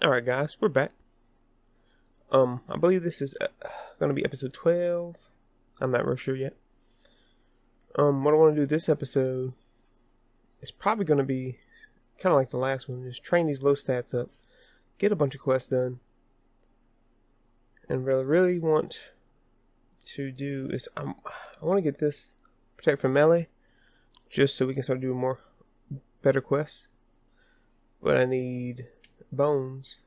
Alright guys, we're back. I believe this is going to be episode 12. I'm not real sure yet. What I want to do this episode is probably going to be kind of like the last one. Just train these low stats up. Get a bunch of quests done. And really want to do is I want to get this protect from melee. Just so we can start doing better quests. But I need bones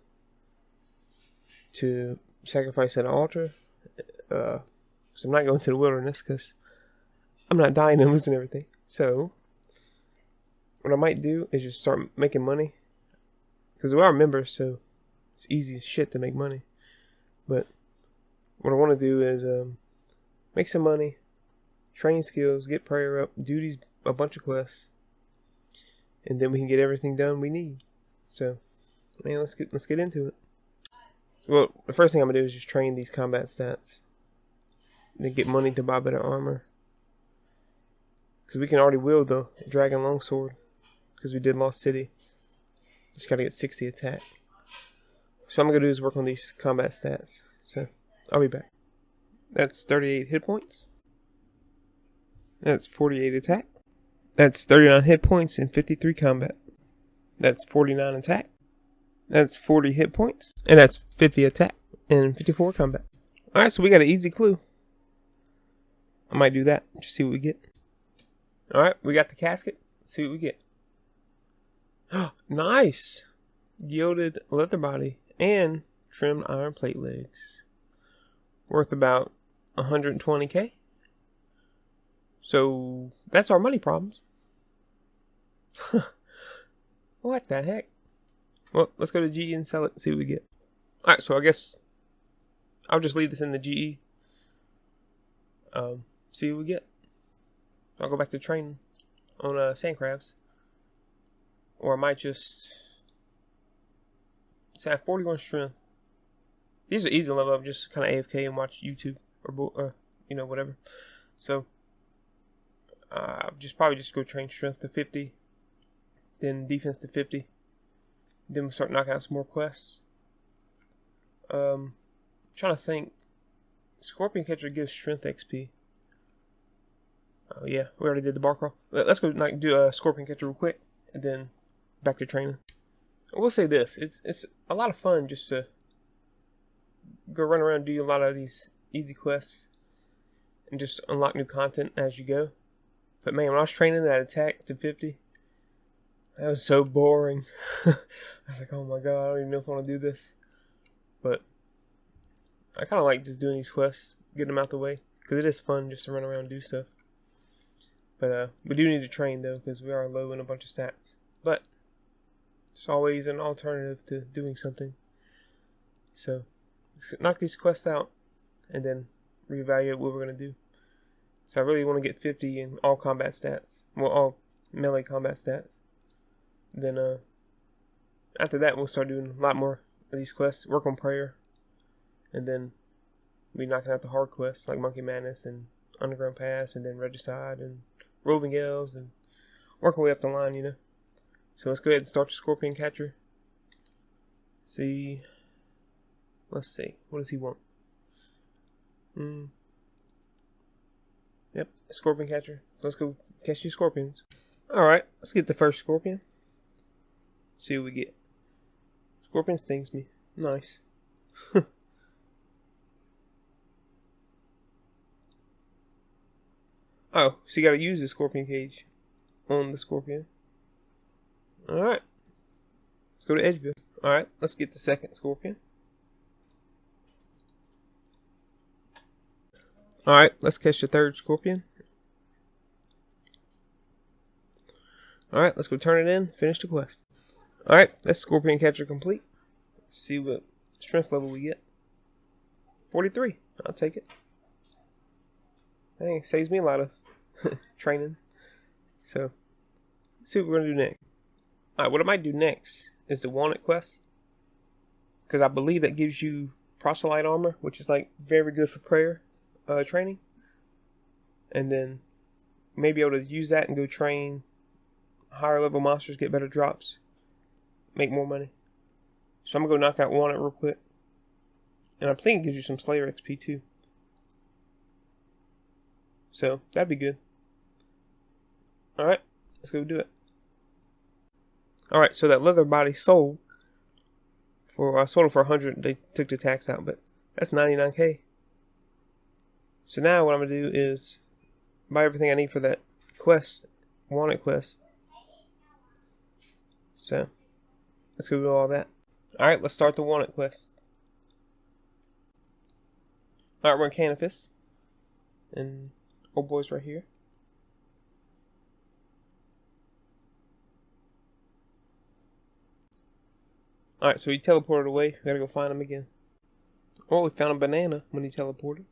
to sacrifice at an altar. So I'm not going to the wilderness because I'm not dying and losing everything. So what I might do is just start making money, because we are members, so it's easy as shit to make money. But what I want to do is make some money, train skills, get prayer up, do a bunch of quests, and then we can get everything done we need. So, man, let's get into it. Well, the first thing I'm gonna do is just train these combat stats, then get money to buy better armor, because we can already wield the dragon longsword, because we did Lost City. Just gotta get 60 attack. So I'm gonna do is work on these combat stats. So I'll be back. That's 38 hit points. That's 48 attack. That's 39 hit points and 53 combat. That's 49 attack. That's 40 hit points. And that's 50 attack and 54 combat. Alright, so we got an easy clue. I might do that. Just see what we get. Alright, we got the casket. Let's see what we get. Nice! Gilded leather body and trimmed iron plate legs. Worth about 120k. So that's our money problems. What the heck? Well, let's go to GE and sell it and see what we get. Alright, so I guess I'll just leave this in the GE. See what we get. I'll go back to training on sand crabs. Or I might just say I have 41 strength. These are easy to level up, just kind of AFK and watch YouTube or whatever. So probably just go train strength to 50, then defense to 50. Then we'll start knocking out some more quests. Trying to think. Scorpion Catcher gives strength XP. Oh yeah, we already did the bar crawl. Let's go do a Scorpion Catcher real quick, and then back to training. I will say this: it's a lot of fun just to go run around and do a lot of these easy quests, and just unlock new content as you go. But man, when I was training that attack to 50, that was so boring. I was like, oh my god, I don't even know if I want to do this. But I kind of like just doing these quests, getting them out the way, because it is fun just to run around and do stuff. But we do need to train though, because we are low in a bunch of stats. But it's always an alternative to doing something. So let's knock these quests out, and then reevaluate what we're going to do. So I really want to get 50 in all combat stats. Well, all melee combat stats. Then after that, we'll start doing a lot more of these quests. Work on prayer. And then be knocking out the hard quests like Monkey Madness and Underground Pass, and then Regicide and Roving Elves, and work our way up the line, So let's go ahead and start the Scorpion Catcher. Let's see. What does he want? Yep, Scorpion Catcher. Let's go catch these scorpions. Alright, let's get the first scorpion. See what we get. Scorpion stings me. Nice. Oh, so you gotta use the scorpion cage on the scorpion. Alright. Let's go to Edgeville. Alright, let's get the second scorpion. Alright, let's catch the third scorpion. Alright, let's go turn it in, finish the quest. Alright, that's Scorpion Catcher complete. Let's see what strength level we get. 43. I'll take it. Dang, it saves me a lot of training. So, let's see what we're going to do next. Alright, what I might do next is the Wanted quest, because I believe that gives you proselyte armor, which is like very good for prayer training. And then maybe able to use that and go train higher level monsters, get better drops, make more money. So I'm going to go knock out one real quick. And I'm thinking it gives you some Slayer XP too. So that'd be good. Alright, let's go do it. Alright, so that leather body sold. I sold it for 100. They took the tax out, but that's 99k. So now what I'm going to do is buy everything I need for that quest, wanted quest. So let's go do all that. Alright, let's start the wanted quest. Alright, we're in Canifis. And old boy's right here. Alright, so he teleported away. We gotta go find him again. Oh, we found a banana when he teleported.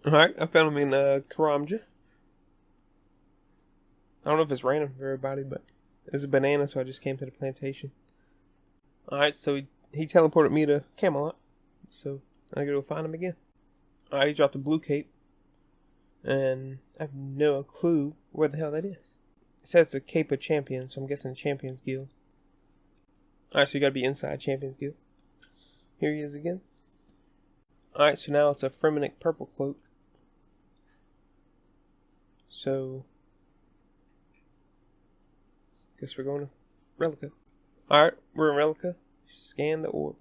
Alright, I found him in Karamja. I don't know if it's random for everybody, but there's a banana, so I just came to the plantation. Alright, so he teleported me to Camelot. So I gotta go find him again. Alright, he dropped a blue cape. And I have no clue where the hell that is. It says it's a Cape of Champions, so I'm guessing Champions Guild. Alright, so you gotta be inside Champions Guild. Here he is again. Alright, so now it's a Fremenic purple cloak. So guess we're going to Relica. Alright, we're in Relica. Scan the orb.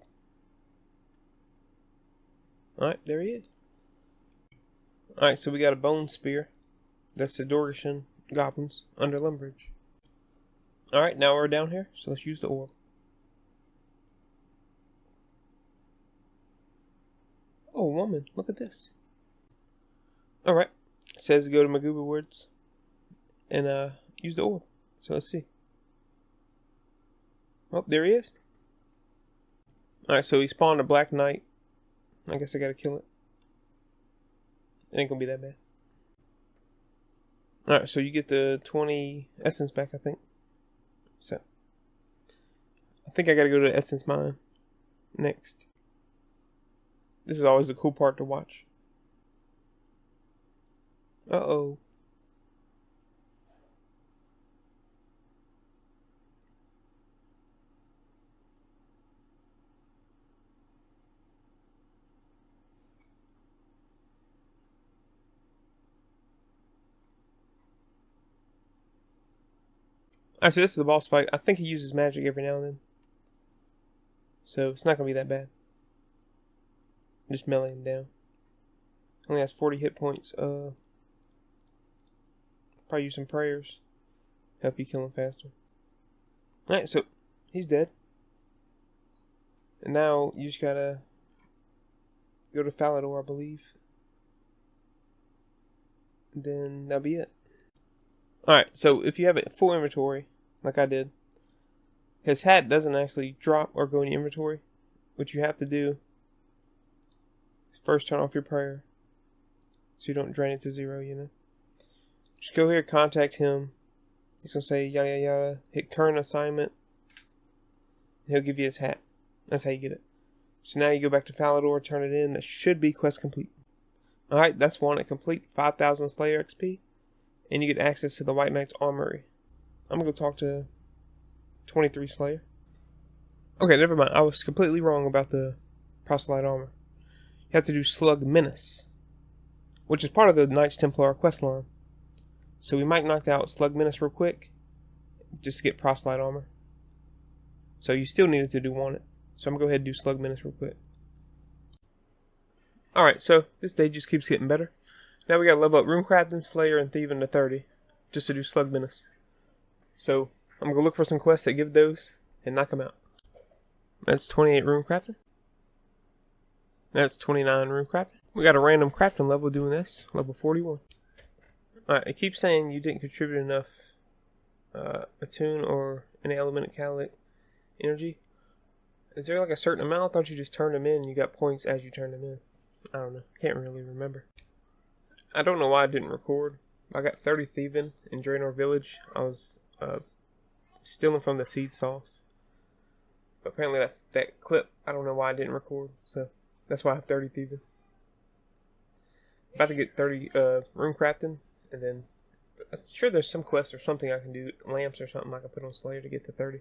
Alright, there he is. Alright, so we got a bone spear. That's the Dorgashan goblins under Lumbridge. Alright, now we're down here, so let's use the orb. Oh, woman, look at this. Alright, it says go to Maguba Woods and use the orb. So let's see. Oh, there he is. Alright, so he spawned a Black Knight. I guess I gotta kill it. It ain't gonna be that bad. Alright, so you get the 20 essence back, I think. So I think I gotta go to the essence mine next. This is always the cool part to watch. Uh-oh. Alright, so this is the boss fight. I think he uses magic every now and then. So it's not going to be that bad. Just meleeing him down. Only has 40 hit points. Probably use some prayers. Help you kill him faster. Alright, so he's dead. And now you just gotta go to Falador, I believe. And then that'll be it. Alright, so if you have a full inventory, like I did, his hat doesn't actually drop or go in your inventory. What you have to do is first turn off your prayer, so you don't drain it to 0, you know. Just go here, contact him. He's gonna say yada yada yada. Hit current assignment. He'll give you his hat. That's how you get it. So now you go back to Falador, turn it in. That should be quest complete. Alright, that's wanted complete. 5,000 Slayer XP. And you get access to the White Knight's Armory. I'm gonna go talk to 23 Slayer. Okay, never mind. I was completely wrong about the Proselyte Armor. You have to do Slug Menace, which is part of the Knights Templar quest line. So we might knock out Slug Menace real quick, just to get Proselyte Armor. So you still needed to do wanted. So I'm gonna go ahead and do Slug Menace real quick. Alright, so this day just keeps getting better. Now we gotta level up Runecrafting, Slayer, and Thieving to 30, just to do Slug Menace. So I'm gonna look for some quests that give those and knock them out. That's 28 Runecrafting. That's 29 Runecrafting. We got a random crafting level doing this, level 41. Alright, it keeps saying you didn't contribute enough attune or any elemental catalytic energy. Is there like a certain amount? I thought you just turned them in and you got points as you turned them in. I don't know. Can't really remember. I don't know why I didn't record. I got 30 thieving in Draenor Village. I was stealing from the seed stalls. But apparently that clip, I don't know why I didn't record. So that's why I have 30 thieving. About to get 30 Runecrafting. And then I'm sure there's some quest or something I can do. Lamps or something I can put on Slayer to get to 30.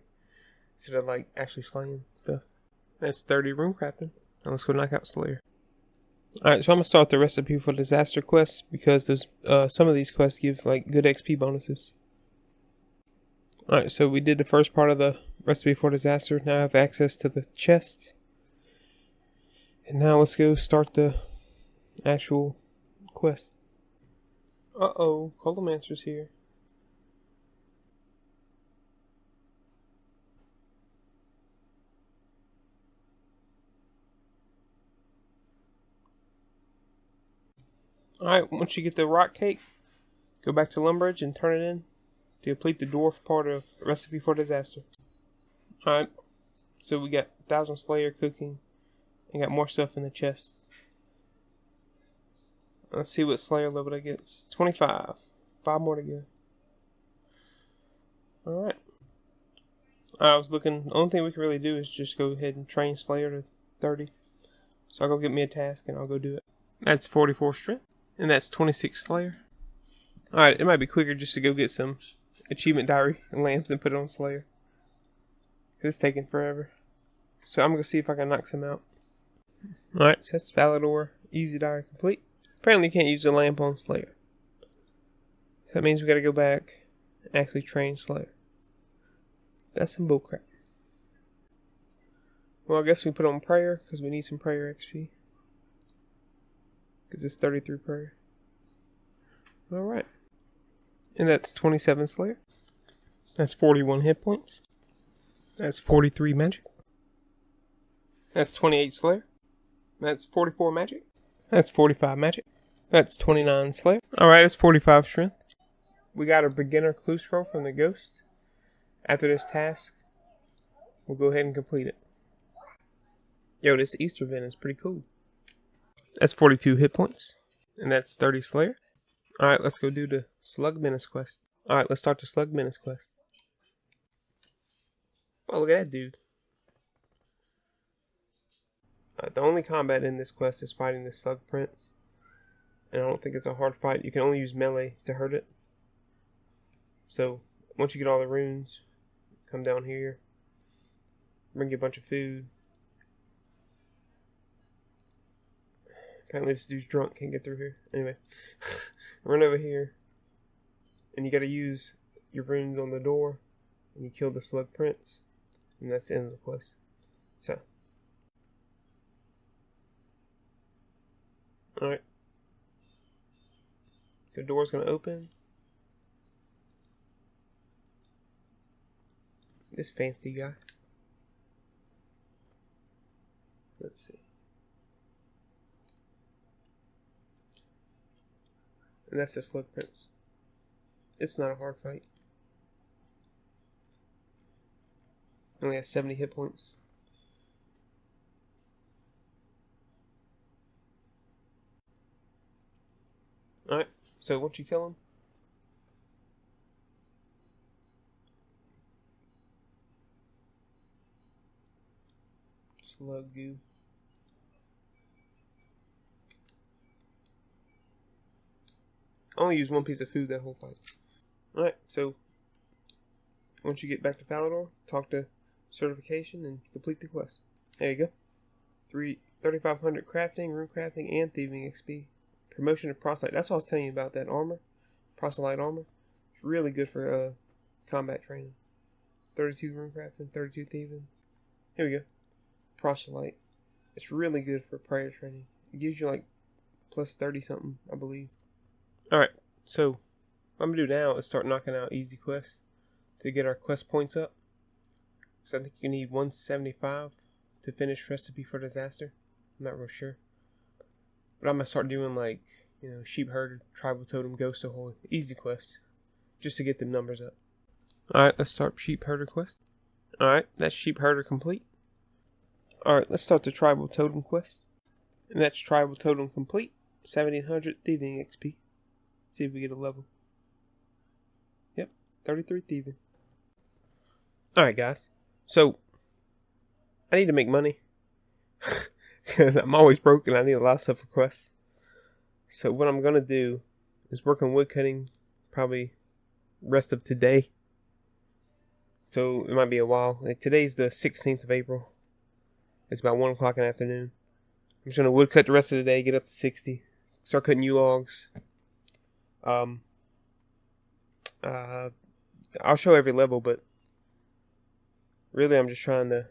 Instead of like actually slaying stuff. That's 30 room crafting. Now let's go knock out Slayer. Alright, so I'm going to start the recipe for disaster quests because there's some of these quests give like good XP bonuses. Alright, so we did the first part of the recipe for disaster. Now I have access to the chest. And now let's go start the actual quest. Uh-oh, Colomancer's here. Alright, once you get the rock cake, go back to Lumbridge and turn it in to complete the dwarf part of Recipe for Disaster. Alright, so we got 1000 Slayer cooking and got more stuff in the chest. Let's see what Slayer level I get. It's 25. 5 more to go. Alright. I was looking, the only thing we can really do is just go ahead and train Slayer to 30. So I'll go get me a task and I'll go do it. That's 44 strength. And that's 26 Slayer. Alright, it might be quicker just to go get some achievement diary and lamps and put it on Slayer. It's taking forever. So I'm going to see if I can knock some out. Alright, so that's Valador. Easy diary complete. Apparently you can't use the lamp on Slayer. So that means we got to go back and actually train Slayer. That's some bullcrap. Well, I guess we put on prayer because we need some prayer XP. Gives us 33 prayer. Alright. And that's 27 Slayer. That's 41 hit points. That's 43 magic. That's 28 Slayer. That's 44 magic. That's 45 magic. That's 29 Slayer. Alright, that's 45 strength. We got a beginner clue scroll from the ghost. After this task, we'll go ahead and complete it. Yo, this Easter event is pretty cool. That's 42 hit points. And that's 30 Slayer. Alright, let's go do the Slug Menace quest. Alright, let's start the Slug Menace quest. Oh, look at that dude. The only combat in this quest is fighting the Slug Prince. And I don't think it's a hard fight. You can only use melee to hurt it. So, once you get all the runes, come down here. Bring you a bunch of food. Apparently this dude's drunk, can't get through here. Anyway, run over here. And you gotta use your runes on the door. And you kill the Slug Prince. And that's the end of the quest. So. Alright. So the door's gonna open. This fancy guy. Let's see. And that's the Slug Prince. It's not a hard fight. Only has 70 hit points. Alright, so once you kill him, slug goo. I only use one piece of food that whole fight. Alright, so once you get back to Valador, talk to certification and complete the quest. There you go. 3,500 crafting, rune crafting, and thieving XP. Promotion of proselyte. That's what I was telling you about, that armor. Proselyte armor. It's really good for combat training. 32 rune crafting, 32 thieving. Here we go. Proselyte. It's really good for prayer training. It gives you like plus 30 something, I believe. Alright, so what I'm going to do now is start knocking out easy quests to get our quest points up. So I think you need 175 to finish Recipe for Disaster. I'm not real sure. But I'm going to start doing like, Sheep Herder, Tribal Totem, Ghost Ahoy, easy quests. Just to get the numbers up. Alright, let's start Sheep Herder quest. Alright, that's Sheep Herder complete. Alright, let's start the Tribal Totem quest. And that's Tribal Totem complete. 1700 thieving XP. See if we get a level. Yep, 33 thieving. Alright guys, so I need to make money. Because I'm always broke and I need a lot of stuff for quests. So what I'm going to do is work on woodcutting probably rest of today. So it might be a while. Like today's the 16th of April. It's about 1 o'clock in the afternoon. I'm just gonna woodcut the rest of the day, get up to 60, start cutting U-logs. I'll show every level, but really I'm just trying to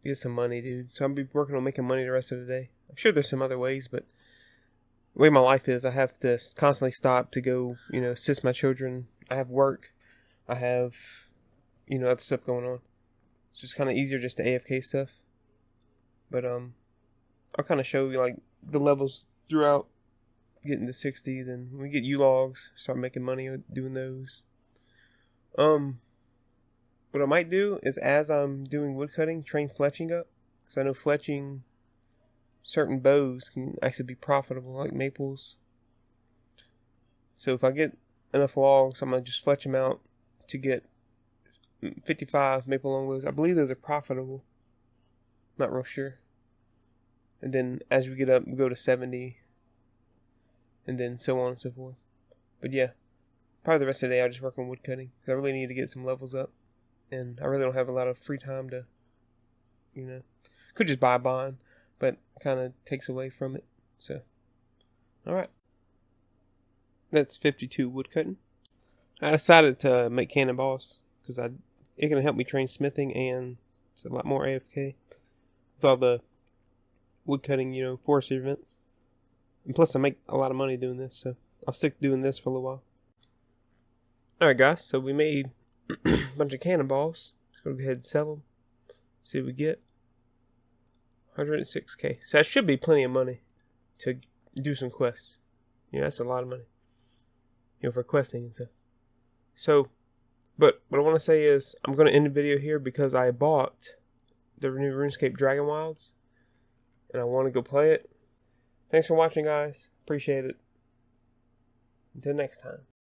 get some money, dude. So I'll be working on making money the rest of the day. I'm sure there's some other ways, but the way my life is, I have to constantly stop to go, assist my children. I have work. I have, other stuff going on. It's just kind of easier just to AFK stuff. But I'll kind of show you like the levels throughout, getting to 60. Then we get U-logs, start making money doing those. What I might do is, as I'm doing woodcutting, train fletching up, because I know fletching certain bows can actually be profitable, like maples. So if I get enough logs, I'm gonna just fletch them out to get 55 maple longbows. I believe those are profitable. Not real sure. And then as we get up, we go to 70, and then so on and so forth. But yeah, probably the rest of the day I'll just work on woodcutting, because I really need to get some levels up, and I really don't have a lot of free time to, could just buy a bond, but kind of takes away from it. So, alright. That's 52 woodcutting. I decided to make cannonballs, because it can help me train smithing, and it's a lot more AFK with all the woodcutting, forestry events. And plus I make a lot of money doing this, so I'll stick to doing this for a little while. Alright guys, so we made a bunch of cannonballs. Let's go ahead and sell them. See what we get. 106k. So that should be plenty of money to do some quests. That's a lot of money. For questing and stuff. So, but what I want to say is, I'm going to end the video here because I bought the new RuneScape Dragon Wilds, and I want to go play it. Thanks for watching, guys. Appreciate it. Until next time.